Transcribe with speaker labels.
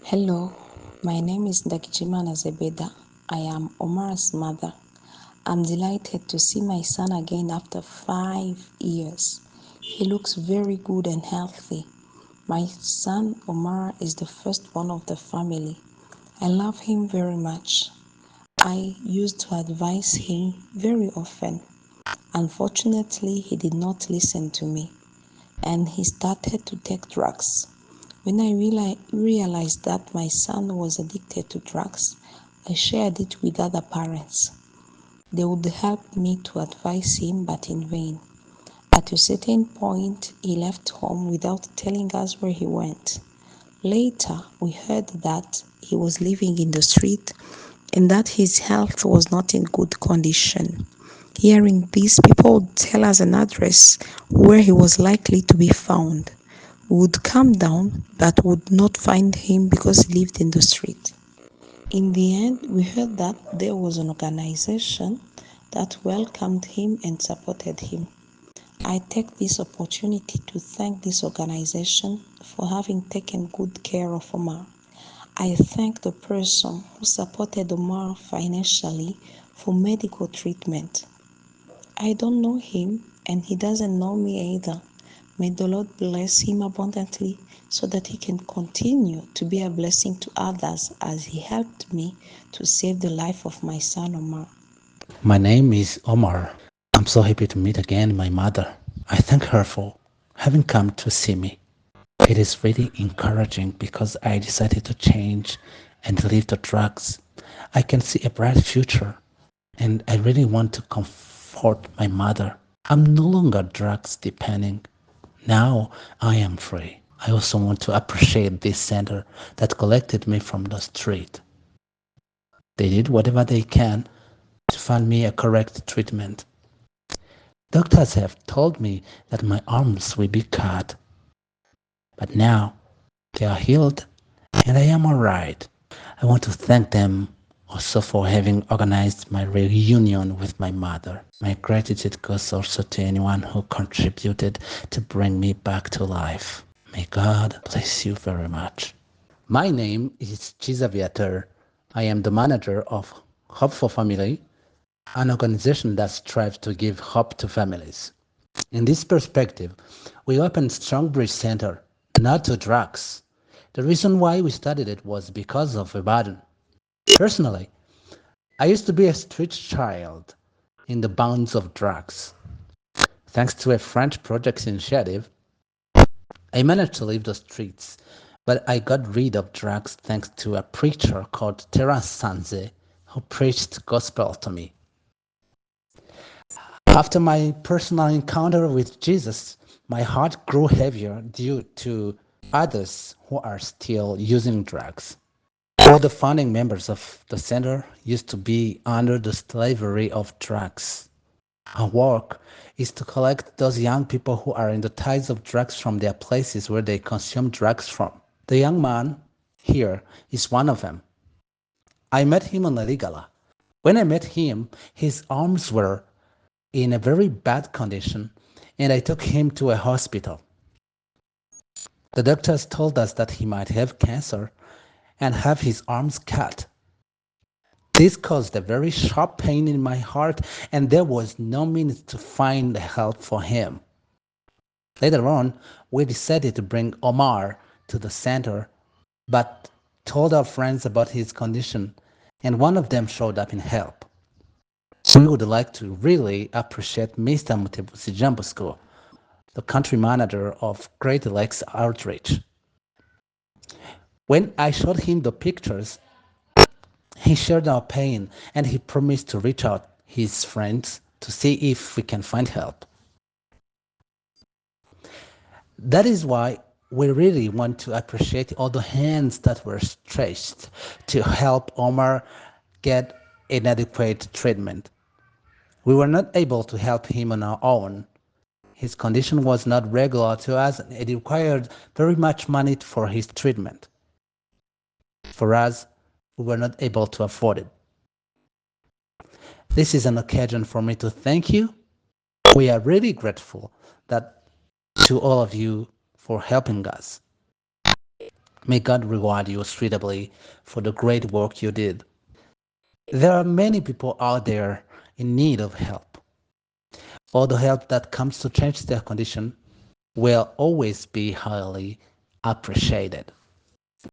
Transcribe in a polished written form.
Speaker 1: Hello, my name is Ndakijima Nazebeda. I am Omar's mother. I'm delighted to see my son again after 5 years. He looks very good and healthy. My son Omar is the first one of the family. I love him very much. I used to advise him very often. Unfortunately, he did not listen to me and he started to take drugs. When I realized that my son was addicted to drugs, I shared it with other parents. They would help me to advise him, but in vain. At a certain point, he left home without telling us where he went. Later, we heard that he was living in the street and that his health was not in good condition. Hearing this, people would tell us an address where he was likely to be found. We would come down but would not find him because he lived in the street. In the end, we heard that there was an organization that welcomed him and supported him. I take this opportunity to thank this organization for having taken good care of Omar. I thank the person who supported Omar financially for medical treatment. I don't know him and he doesn't know me either. May the Lord bless him abundantly so that he can continue to be a blessing to others as he helped me to save the life of my son Omar.
Speaker 2: My name is Omar. I'm so happy to meet again my mother. I thank her for having come to see me. It is really encouraging because I decided to change and leave the drugs. I can see a bright future and I really want to comfort my mother. I'm no longer drugs depending. Now I am free. I also want to appreciate this center that collected me from the street. They did whatever they can to find me a correct treatment. Doctors have told me that my arms will be cut, but now they are healed and I am alright. I want to thank them also for having organized my reunion with my mother. My gratitude goes also to anyone who contributed to bring me back to life. May God bless you very much. My name is Chizaviater. I am the manager of Hope for Family, an organization that strives to give hope to families. In this perspective, we opened Strongbridge Center, not to drugs. The reason why we started it was because of a burden. Personally, I used to be a street child in the bounds of drugs. Thanks to a French project initiative, I managed to leave the streets, but I got rid of drugs thanks to a preacher called Terence Sanze who preached gospel to me. After my personal encounter with Jesus, my heart grew heavier due to others who are still using drugs. All the founding members of the center used to be under the slavery of drugs. Our work is to collect those young people who are in the ties of drugs from their places where they consume drugs from. The young man here is one of them. I met him on Aligala. When I met him, his arms were in a very bad condition and I took him to a hospital. The doctors told us that he might have cancer and have his arms cut. This caused a very sharp pain in my heart and there was no means to find help for him. Later on, we decided to bring Omar to the center, but told our friends about his condition, and one of them showed up in help. We would like to really appreciate Mr. Mutebusi Jambusco, the country manager of Great Lakes Outreach. When I showed him the pictures, he shared our pain and he promised to reach out his friends to see if we can find help. That is why we really want to appreciate all the hands that were stretched to help Omar get inadequate treatment. We were not able to help him on our own. His condition was not regular to us and it required very much money for his treatment. For us, we were not able to afford it. This is an occasion for me to thank you. We are really grateful that to all of you for helping us. May God reward you suitably for the great work you did. There are many people out there in need of help. All the help that comes to change their condition will always be highly appreciated.